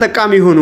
ተጠቃሚ ሆኑ።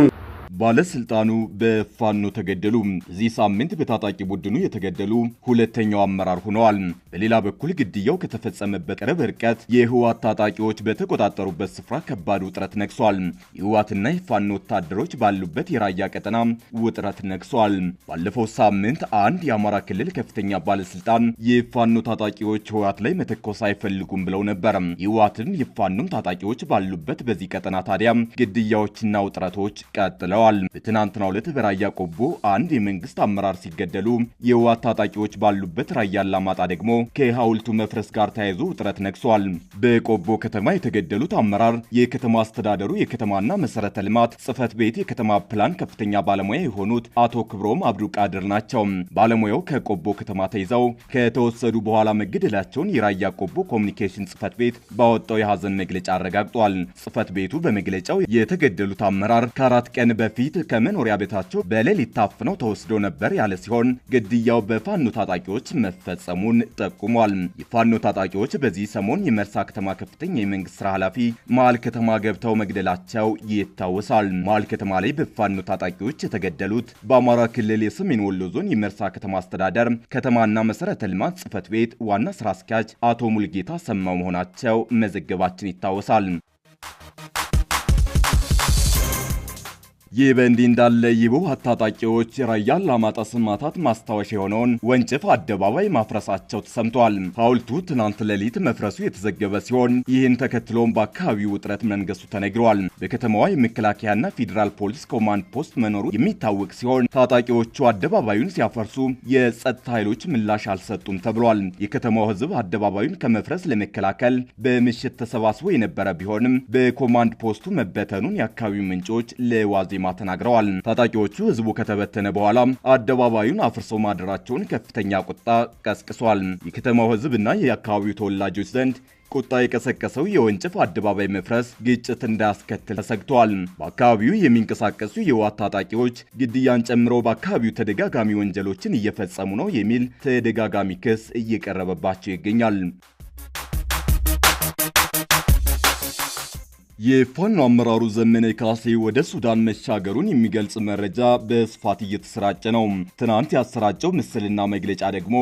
ባለስልጣኑ በፋኖ ተገደሉ። እዚህ ሳምንት በታጣቂ ቡድኑ የተገደሉ ሁለተኛው አመራር ሆነዋል። በሌላ በኩል ግድያው ከተፈጸመበት ቅርብ ርቀት የህወሓት ታጣቂዎች በተቆጣጠሩበት ስፍራ ከባድ ውጥረት ነግሷል። የህወሓትና የፋኖ ወታደሮች ባሉበት የራያ ቀጠና ውጥረት ነግሷል። ባለፈው ሳምንት አንድ የአማራ ክልል ከፍተኛ ባለስልጣን የፋኖ ታጣቂዎች ህወሓት ላይ መተኮስ አይፈልጉም ብለው ነበር። የህወሓትን የፋኖም ታጣቂዎች ባሉበት በዚህ ቀጠና ታዲያ ግድያዎችና ውጥረቶች ቀጥለዋል። በትናንትናው ዕለት በራያ ቆቦ አንድ የመንግስት አመራር ሲገደሉ የህወሓት ታጣቂዎች ባሉበት ራያ አላማጣ ደግሞ ከሐውልቱ መፍረስ ጋር ተያይዞ ውጥረት ነግሷል። በቆቦ ከተማ የተገደሉት አመራር የከተማ አስተዳደሩ የከተማና መሰረተ ልማት ጽህፈት ቤት የከተማ ፕላን ከፍተኛ ባለሙያ የሆኑት አቶ ክብሮም አብዱቃድር ናቸው። ባለሙያው ከቆቦ ከተማ ተይዘው ከተወሰዱ በኋላ መገደላቸውን የራያ ቆቦ ኮሚኒኬሽን ጽህፈት ቤት ባወጣው የሐዘን መግለጫ አረጋግጧል። ጽህፈት ቤቱ በመግለጫው የተገደሉት አመራር ከአራት ቀን በፊት ከመኖሪያ ቤታቸው በሌሊት ታፍነው ተወስደው ነበር ያለ ሲሆን ግድያው በፋኖ ታጣቂዎች መፈጸሙን ጠቁሟል። የፋኖ ታጣቂዎች በዚህ ሰሞን የመርሳ ከተማ ከፍተኛ የመንግስት ስራ ኃላፊ መሃል ከተማ ገብተው መግደላቸው ይታወሳል። መሃል ከተማ ላይ በፋኖ ታጣቂዎች የተገደሉት በአማራ ክልል የሰሜን ወሎ ዞን የመርሳ ከተማ አስተዳደር ከተማና መሰረተ ልማት ጽህፈት ቤት ዋና ስራ አስኪያጅ አቶ ሙልጌታ ሰማው መሆናቸው መዘገባችን ይታወሳል። ይህ በእንዲህ እንዳለ የህወሓት ታጣቂዎች ራያ አላማጣ ሰማዕታት ማስታወሻ የሆነውን ወንጭፍ አደባባይ ማፍረሳቸው ተሰምቷል። ሐውልቱ ትናንት ሌሊት መፍረሱ የተዘገበ ሲሆን ይህን ተከትሎም በአካባቢው ውጥረት መንገሱ ተነግሯል። በከተማዋ የመከላከያና ፌዴራል ፖሊስ ኮማንድ ፖስት መኖሩ የሚታወቅ ሲሆን ታጣቂዎቹ አደባባዩን ሲያፈርሱ የጸጥታ ኃይሎች ምላሽ አልሰጡም ተብሏል። የከተማው ህዝብ አደባባዩን ከመፍረስ ለመከላከል በምሽት ተሰባስቦ የነበረ ቢሆንም በኮማንድ ፖስቱ መበተኑን የአካባቢው ምንጮች ለዋዜ ተናግረዋል። ታጣቂዎቹ ህዝቡ ከተበተነ በኋላ አደባባዩን አፍርሰው ማደራቸውን ከፍተኛ ቁጣ ቀስቅሷል። የከተማው ህዝብና የአካባቢው ተወላጆች ዘንድ ቁጣ የቀሰቀሰው የወንጭፍ አደባባይ መፍረስ ግጭት እንዳያስከትል ተሰግቷል። በአካባቢው የሚንቀሳቀሱ የህወሓት ታጣቂዎች ግድያን ጨምሮ በአካባቢው ተደጋጋሚ ወንጀሎችን እየፈጸሙ ነው የሚል ተደጋጋሚ ክስ እየቀረበባቸው ይገኛል። የፋኖ አመራሩ ዘመነ ካሴ ወደ ሱዳን መሻገሩን የሚገልጽ መረጃ በስፋት እየተሰራጨ ነው። ትናንት ያሰራጨው ምስልና መግለጫ ደግሞ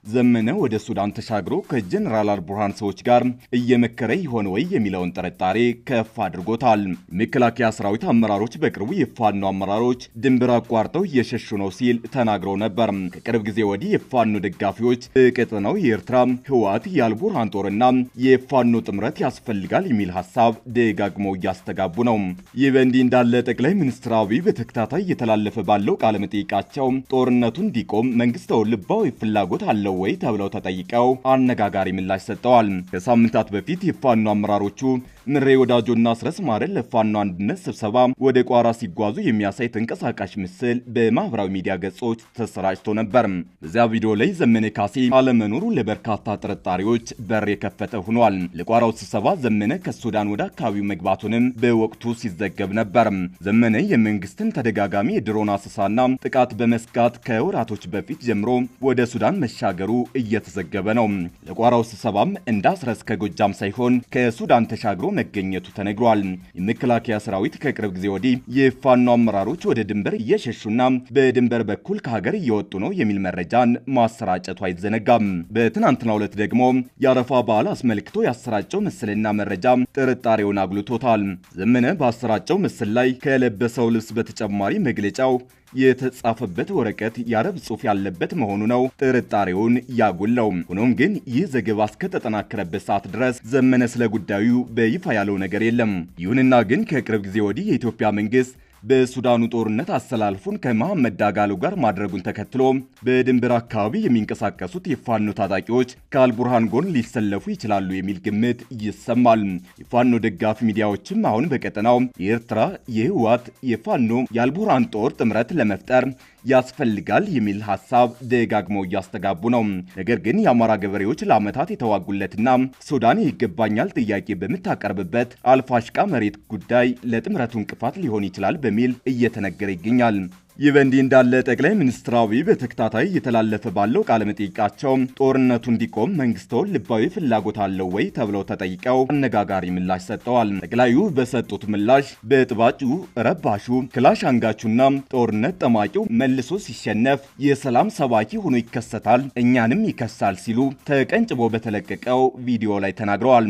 ዘመነ ወደ ሱዳን ተሻግሮ ከጀነራል አልቡርሃን ሰዎች ጋር እየመከረ ይሆን ወይ የሚለውን ጥርጣሬ ከፍ አድርጎታል። መከላከያ ሰራዊት አመራሮች በቅርቡ የፋኖ አመራሮች ድንበር አቋርጠው እየሸሹ ነው ሲል ተናግረው ነበር። ከቅርብ ጊዜ ወዲህ የፋኖ ደጋፊዎች በቀጠናው የኤርትራ ህወሓት የአልቡርሃን ጦርና የፋኖ ጥምረት ያስፈልጋል የሚል ሐሳብ ደጋግመው እያስተጋቡ ነው። ይህ በእንዲህ እንዳለ ጠቅላይ ሚኒስትር አብይ በተከታታይ እየተላለፈ ባለው ቃለ መጠይቃቸው ጦርነቱ እንዲቆም መንግስታው ልባዊ ፍላጎት አለው ወይ ተብለው ተጠይቀው አነጋጋሪ ምላሽ ሰጥተዋል። ከሳምንታት በፊት የፋኖ አመራሮቹ ምሬ ወዳጆና አስረስ ማረ ለፋኖ አንድነት ስብሰባ ወደ ቋራ ሲጓዙ የሚያሳይ ተንቀሳቃሽ ምስል በማህበራዊ ሚዲያ ገጾች ተሰራጭቶ ነበር። በዚያ ቪዲዮ ላይ ዘመነ ካሴ አለመኖሩ ለበርካታ ጥርጣሬዎች በር የከፈተ ሆኗል። ለቋራው ስብሰባ ዘመነ ከሱዳን ወደ አካባቢው መግባቱንም በወቅቱ ሲዘገብ ነበር። ዘመነ የመንግስትን ተደጋጋሚ የድሮን አሰሳና ጥቃት በመስጋት ከወራቶች በፊት ጀምሮ ወደ ሱዳን መሻገሩ እየተዘገበ ነው። ለቋራው ስብሰባም እንዳስረስ ከጎጃም ሳይሆን ከሱዳን ተሻግሮ መገኘቱ ተነግሯል። የመከላከያ ሰራዊት ከቅርብ ጊዜ ወዲህ የፋኖ አመራሮች ወደ ድንበር እየሸሹና በድንበር በኩል ከሀገር እየወጡ ነው የሚል መረጃን ማሰራጨቱ አይዘነጋም። በትናንትናው ዕለት ደግሞ የአረፋ በዓል አስመልክቶ ያሰራጨው ምስልና መረጃ ጥርጣሬውን አጉልቶታል። ዘመነ ባሰራጨው ምስል ላይ ከለበሰው ልብስ በተጨማሪ መግለጫው የተጻፈበት ወረቀት የአረብ ጽሑፍ ያለበት መሆኑ ነው ጥርጣሬውን ያጉላው። ሆኖም ግን ይህ ዘገባ እስከተጠናከረበት ሰዓት ድረስ ዘመነ ስለ ጉዳዩ በይፋ ያለው ነገር የለም። ይሁንና ግን ከቅርብ ጊዜ ወዲህ የኢትዮጵያ መንግስት በሱዳኑ ጦርነት አሰላልፉን ከመሐመድ ዳጋሎ ጋር ማድረጉን ተከትሎ በድንበር አካባቢ የሚንቀሳቀሱት የፋኖ ታጣቂዎች ከአልቡርሃን ጎን ሊሰለፉ ይችላሉ የሚል ግምት ይሰማል። የፋኖ ደጋፊ ሚዲያዎችም አሁን በቀጠናው የኤርትራ የህወሓት የፋኖ የአልቡርሃን ጦር ጥምረት ለመፍጠር ያስፈልጋል የሚል ሐሳብ ደጋግመው እያስተጋቡ ነው። ነገር ግን የአማራ ገበሬዎች ለዓመታት የተዋጉለትና ሱዳን ይገባኛል ጥያቄ በምታቀርብበት አልፋሽቃ መሬት ጉዳይ ለጥምረቱ እንቅፋት ሊሆን ይችላል በሚል እየተነገረ ይገኛል። ይህ በእንዲህ እንዳለ ጠቅላይ ሚኒስትር አብይ በተከታታይ እየተላለፈ ባለው ቃለ መጠይቃቸው ጦርነቱ እንዲቆም መንግስታውን ልባዊ ፍላጎት አለው ወይ ተብለው ተጠይቀው አነጋጋሪ ምላሽ ሰጥተዋል። ጠቅላዩ በሰጡት ምላሽ በጥባጩ ረባሹ ክላሽ አንጋቹና ጦርነት ጠማቂው መልሶ ሲሸነፍ የሰላም ሰባኪ ሆኖ ይከሰታል፣ እኛንም ይከሳል ሲሉ ተቀንጭቦ በተለቀቀው ቪዲዮ ላይ ተናግረዋል።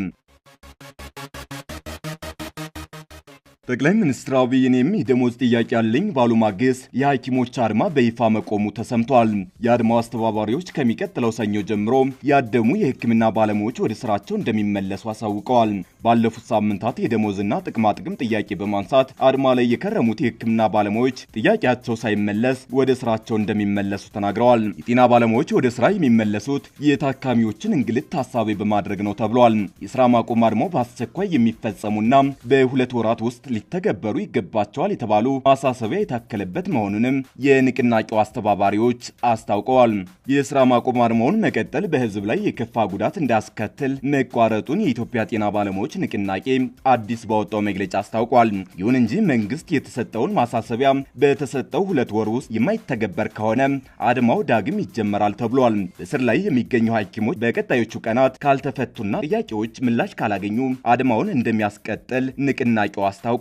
ጠቅላይ ሚኒስትር አብይ እኔም የደሞዝ ጥያቄ አለኝ ባሉ ማግስት የሐኪሞች አድማ በይፋ መቆሙ ተሰምቷል። የአድማው አስተባባሪዎች ከሚቀጥለው ሰኞ ጀምሮ ያደሙ የሕክምና ባለሙያዎች ወደ ስራቸው እንደሚመለሱ አሳውቀዋል። ባለፉት ሳምንታት የደሞዝና ጥቅማጥቅም ጥያቄ በማንሳት አድማ ላይ የከረሙት የሕክምና ባለሙያዎች ጥያቄያቸው ሳይመለስ ወደ ስራቸው እንደሚመለሱ ተናግረዋል። የጤና ባለሙያዎች ወደ ስራ የሚመለሱት የታካሚዎችን እንግልት ታሳቢ በማድረግ ነው ተብሏል። የስራ ማቆም አድማው በአስቸኳይ የሚፈጸሙና በሁለት ወራት ውስጥ ሊተገበሩ ይገባቸዋል የተባሉ ማሳሰቢያ የታከለበት መሆኑንም የንቅናቄው አስተባባሪዎች አስታውቀዋል። የስራ ማቆም አድማውን መቀጠል በህዝብ ላይ የከፋ ጉዳት እንዳያስከትል መቋረጡን የኢትዮጵያ ጤና ባለሙያዎች ንቅናቄ አዲስ ባወጣው መግለጫ አስታውቋል። ይሁን እንጂ መንግስት የተሰጠውን ማሳሰቢያ በተሰጠው 2 ወር ውስጥ የማይተገበር ከሆነ አድማው ዳግም ይጀመራል ተብሏል። በስር ላይ የሚገኙ ሐኪሞች በቀጣዮቹ ቀናት ካልተፈቱና ጥያቄዎች ምላሽ ካላገኙ አድማውን እንደሚያስቀጥል ንቅናቄው አስታውቋል።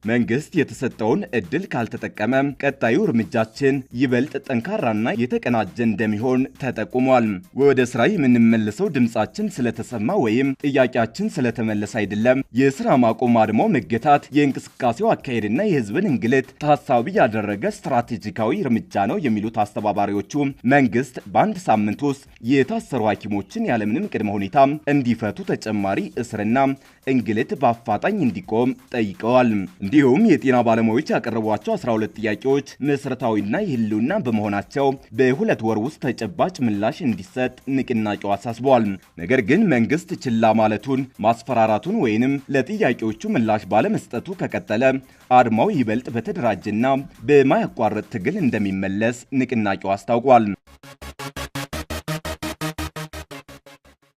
መንግስት የተሰጠውን እድል ካልተጠቀመ ቀጣዩ እርምጃችን ይበልጥ ጠንካራና የተቀናጀ እንደሚሆን ተጠቁሟል። ወደ ስራ የምንመለሰው ድምጻችን ስለተሰማ ወይም ጥያቄያችን ስለተመለሰ አይደለም። የስራ ማቆም አድማው መገታት የእንቅስቃሴው አካሄድና የህዝብን እንግልት ታሳቢ ያደረገ ስትራቴጂካዊ እርምጃ ነው የሚሉት አስተባባሪዎቹ መንግስት በአንድ ሳምንት ውስጥ የታሰሩ ሐኪሞችን ያለምንም ቅድመ ሁኔታ እንዲፈቱ፣ ተጨማሪ እስርና እንግልት በአፋጣኝ እንዲቆም ጠይቀዋል። እንዲሁም የጤና ባለሙያዎች ያቀረቧቸው 12 ጥያቄዎች መሰረታዊና የህልውና በመሆናቸው በ2 ወር ውስጥ ተጨባጭ ምላሽ እንዲሰጥ ንቅናቄው አሳስበዋል። ነገር ግን መንግስት ችላ ማለቱን፣ ማስፈራራቱን ወይንም ለጥያቄዎቹ ምላሽ ባለመስጠቱ ከቀጠለ አድማው ይበልጥ በተደራጀና በማያቋርጥ ትግል እንደሚመለስ ንቅናቄው አስታውቋል።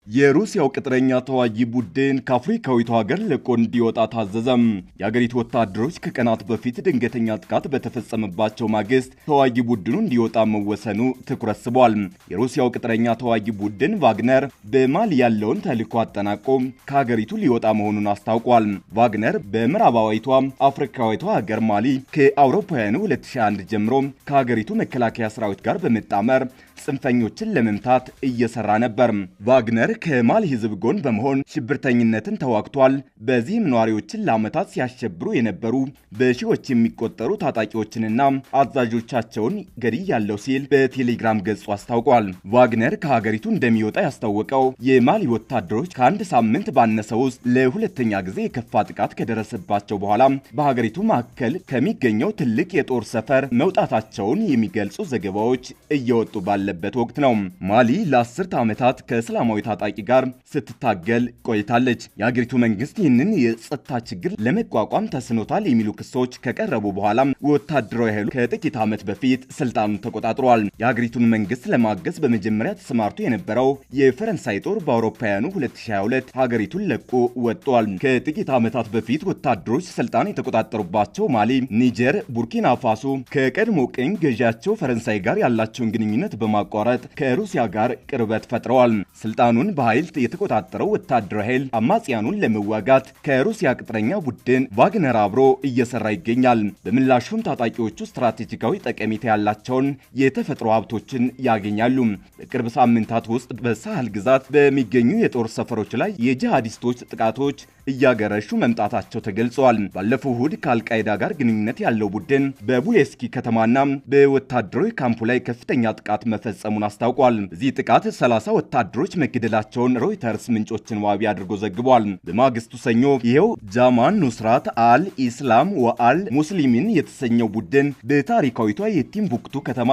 የሩሲያው ቅጥረኛ ተዋጊ ቡድን ከአፍሪካዊቷ ሀገር ለቆ እንዲወጣ ታዘዘም። የሀገሪቱ ወታደሮች ከቀናት በፊት ድንገተኛ ጥቃት በተፈጸመባቸው ማግስት ተዋጊ ቡድኑ እንዲወጣ መወሰኑ ትኩረት ስቧል። የሩሲያው ቅጥረኛ ተዋጊ ቡድን ቫግነር በማሊ ያለውን ተልዕኮ አጠናቆ ከሀገሪቱ ሊወጣ መሆኑን አስታውቋል። ቫግነር በምዕራባዊቷ አፍሪካዊቷ ሀገር ማሊ ከአውሮፓውያኑ 2021 ጀምሮ ከሀገሪቱ መከላከያ ሰራዊት ጋር በመጣመር ጽንፈኞችን ለመምታት እየሰራ ነበር። ቫግነር ከማሊ ህዝብ ጎን በመሆን ሽብርተኝነትን ተዋግቷል። በዚህም ነዋሪዎችን ለዓመታት ሲያሸብሩ የነበሩ በሺዎች የሚቆጠሩ ታጣቂዎችንና አዛዦቻቸውን ገድያለሁ ሲል በቴሌግራም ገጹ አስታውቋል። ቫግነር ከሀገሪቱ እንደሚወጣ ያስታወቀው የማሊ ወታደሮች ከአንድ ሳምንት ባነሰ ውስጥ ለሁለተኛ ጊዜ የከፋ ጥቃት ከደረሰባቸው በኋላ በሀገሪቱ ማዕከል ከሚገኘው ትልቅ የጦር ሰፈር መውጣታቸውን የሚገልጹ ዘገባዎች እየወጡ ባለበት ወቅት ነው። ማሊ ለ10 ዓመታት ከእስላማዊ ታጣቂ ጋር ስትታገል ቆይታለች። የሀገሪቱ መንግስት ይህንን የጸጥታ ችግር ለመቋቋም ተስኖታል የሚሉ ክሶች ከቀረቡ በኋላ ወታደራዊ ኃይሉ ከጥቂት ዓመት በፊት ስልጣኑን ተቆጣጥሯል። የሀገሪቱን መንግስት ለማገዝ በመጀመሪያ ተሰማርቶ የነበረው የፈረንሳይ ጦር በአውሮፓውያኑ 2022 ሀገሪቱን ለቆ ወጥቷል። ከጥቂት ዓመታት በፊት ወታደሮች ስልጣን የተቆጣጠሩባቸው ማሊ፣ ኒጀር፣ ቡርኪና ፋሶ ከቀድሞ ቅኝ ገዢያቸው ፈረንሳይ ጋር ያላቸውን ግንኙነት በማቋረጥ ከሩሲያ ጋር ቅርበት ፈጥረዋል። ስልጣኑን በኃይል የተቆጣጠረው ወታደራዊ ኃይል አማጽያኑን ለመዋጋት ከሩሲያ ቅጥረኛ ቡድን ቫግነር አብሮ እየሰራ ይገኛል። በምላሹም ታጣቂዎቹ ስትራቴጂካዊ ጠቀሜታ ያላቸውን የተፈጥሮ ሀብቶችን ያገኛሉ። በቅርብ ሳምንታት ውስጥ በሳህል ግዛት በሚገኙ የጦር ሰፈሮች ላይ የጂሃዲስቶች ጥቃቶች እያገረሹ መምጣታቸው ተገልጿል። ባለፈው እሁድ ከአልቃይዳ ጋር ግንኙነት ያለው ቡድን በቡሌስኪ ከተማና በወታደራዊ ካምፑ ላይ ከፍተኛ ጥቃት መፈጸሙን አስታውቋል። በዚህ ጥቃት 30 ወታደሮች መገደላቸውን ሮይተርስ ምንጮችን ዋቢ አድርጎ ዘግቧል። በማግስቱ ሰኞ ይሄው ጃማን ኑስራት አል ኢስላም ወአል ሙስሊሚን የተሰኘው ቡድን በታሪካዊቷ የቲምቡክቱ ከተማ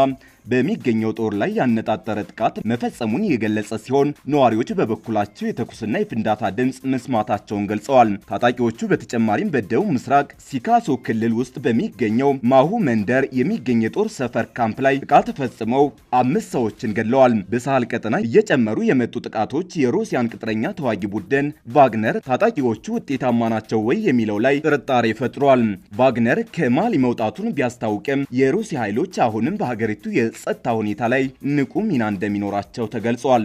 በሚገኘው ጦር ላይ ያነጣጠረ ጥቃት መፈጸሙን የገለጸ ሲሆን ነዋሪዎች በበኩላቸው የተኩስና የፍንዳታ ድምጽ መስማታቸውን ገልጸዋል። ታጣቂዎቹ በተጨማሪም በደቡብ ምስራቅ ሲካሶ ክልል ውስጥ በሚገኘው ማሁ መንደር የሚገኝ የጦር ሰፈር ካምፕ ላይ ጥቃት ፈጽመው 5 ሰዎችን ገድለዋል። በሳህል ቀጠና እየጨመሩ የመጡ ጥቃቶች የሩሲያን ቅጥረኛ ተዋጊ ቡድን ቫግነር ታጣቂዎቹ ውጤታማ ናቸው ወይ የሚለው ላይ ጥርጣሬ ፈጥሯል። ቫግነር ከማሊ መውጣቱን ቢያስታውቅም የሩሲያ ኃይሎች አሁንም በሀገሪቱ የጸጥታ ሁኔታ ላይ ንቁ ሚና እንደሚኖራቸው ተገልጿል።